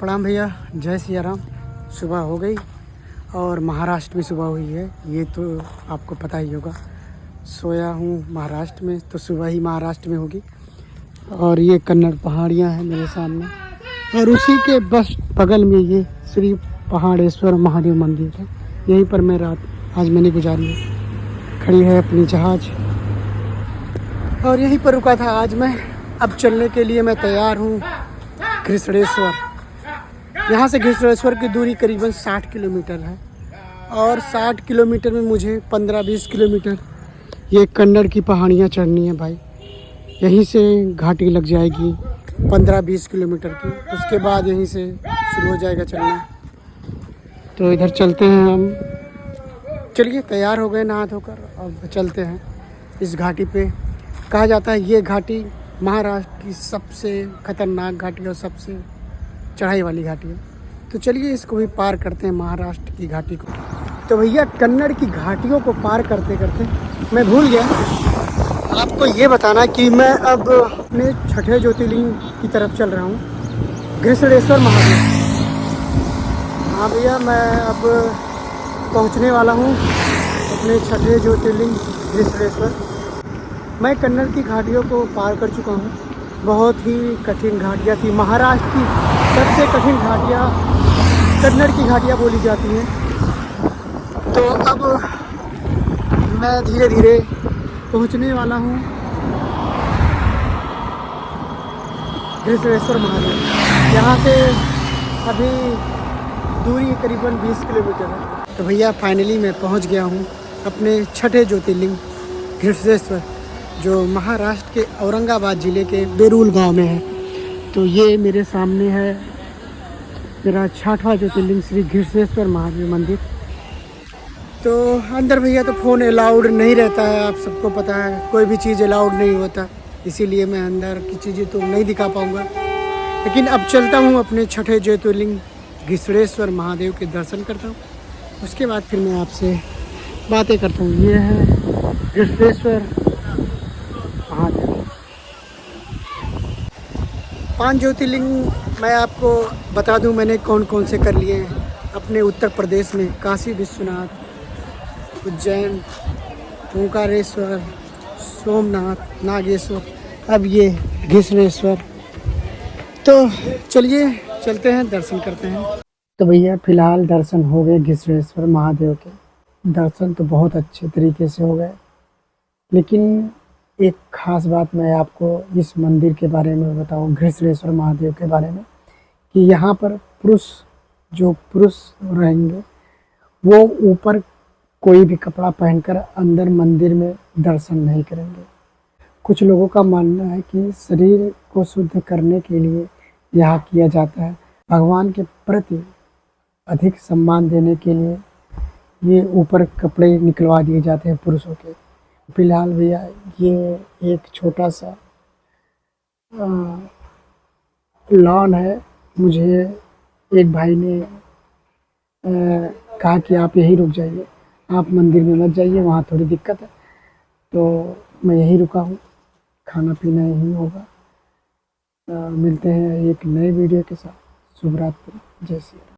प्रणाम भैया, जय सिया राम। सुबह हो गई और महाराष्ट्र में सुबह हुई है, ये तो आपको पता ही होगा। सोया हूँ महाराष्ट्र में तो सुबह ही महाराष्ट्र में होगी। और ये कन्नड़ पहाड़ियाँ हैं मेरे सामने और उसी के बस बगल में ये श्री पहाड़ेश्वर महादेव मंदिर है। यहीं पर मैं रात आज मैंने गुजारी है। खड़ी है अपनी जहाज और यहीं पर रुका था आज मैं। अब चलने के लिए मैं तैयार हूँ घृष्णेश्वर। यहाँ से घृष्णेश्वर की दूरी करीबन 60 किलोमीटर है और 60 किलोमीटर में मुझे 15-20 किलोमीटर ये कन्नड़ की पहाड़ियाँ चढ़नी है भाई। यहीं से घाटी लग जाएगी 15-20 किलोमीटर की, उसके बाद यहीं से शुरू हो जाएगा चलना। तो इधर चलते हैं हम। चलिए, तैयार हो गए नहा धोकर, अब चलते हैं इस घाटी पे। कहा जाता है ये घाटी महाराष्ट्र की सबसे खतरनाक घाटी और सबसे चढ़ाई वाली घाटी है। तो चलिए इसको भी पार करते हैं, महाराष्ट्र की घाटी को। तो भैया, कन्नड़ की घाटियों को पार करते करते मैं भूल गया आपको ये बताना कि मैं अब अपने छठे ज्योतिर्लिंग की तरफ चल रहा हूँ, घृष्णेश्वर महादेव। हाँ भैया, मैं अब पहुँचने वाला हूँ अपने छठे ज्योतिर्लिंग घृष्णेश्वर। मैं कन्नड़ की घाटियों को पार कर चुका हूँ। बहुत ही कठिन घाटियाँ थी। महाराष्ट्र की सबसे कठिन घाटियाँ कन्नड़ की घाटियाँ बोली जाती हैं। तो अब मैं धीरे धीरे पहुँचने वाला हूँ घृष्णेश्वर महादेव। यहाँ से अभी दूरी करीबन 20 किलोमीटर है। तो भैया फाइनली मैं पहुँच गया हूँ अपने छठे ज्योतिर्लिंग घृष्णेश्वर, जो महाराष्ट्र के औरंगाबाद ज़िले के बेरुल गांव में है। तो ये मेरे सामने है मेरा छठवां ज्योतिर्लिंग श्री घृष्णेश्वर महादेव मंदिर। तो अंदर भैया तो फ़ोन अलाउड नहीं रहता है, आप सबको पता है, कोई भी चीज़ अलाउड नहीं होता, इसीलिए मैं अंदर की चीज़ें तो नहीं दिखा पाऊँगा। लेकिन अब चलता हूँ अपने छठे ज्योतिर्लिंग घृष्णेश्वर महादेव के दर्शन करता हूँ, उसके बाद फिर मैं आपसे बातें करता हूँ। ये है घृष्णेश्वर महादेव। 5 ज्योतिर्लिंग मैं आपको बता दूं मैंने कौन कौन से कर लिए हैं अपने उत्तर प्रदेश में। काशी विश्वनाथ, उज्जैन, ओंकारेश्वर, सोमनाथ, नागेश्वर, अब ये घृष्णेश्वर। तो चलिए चलते हैं, दर्शन करते हैं। तो भैया फ़िलहाल दर्शन हो गए घृष्णेश्वर महादेव के। दर्शन तो बहुत अच्छे तरीके से हो गए, लेकिन एक ख़ास बात मैं आपको इस मंदिर के बारे में बताऊं, घृष्णेश्वर महादेव के बारे में, कि यहाँ पर जो पुरुष रहेंगे वो ऊपर कोई भी कपड़ा पहनकर अंदर मंदिर में दर्शन नहीं करेंगे। कुछ लोगों का मानना है कि शरीर को शुद्ध करने के लिए यह किया जाता है। भगवान के प्रति अधिक सम्मान देने के लिए ये ऊपर कपड़े निकलवा दिए जाते हैं पुरुषों के। फिलहाल भैया ये एक छोटा सा लॉन है। मुझे एक भाई ने कहा कि आप यहीं रुक जाइए, आप मंदिर में मत जाइए, वहाँ थोड़ी दिक्कत है। तो मैं यहीं रुका हूँ, खाना पीना यहीं होगा। मिलते हैं एक नए वीडियो के साथ। शुभ रात्रि, जय श्री राम।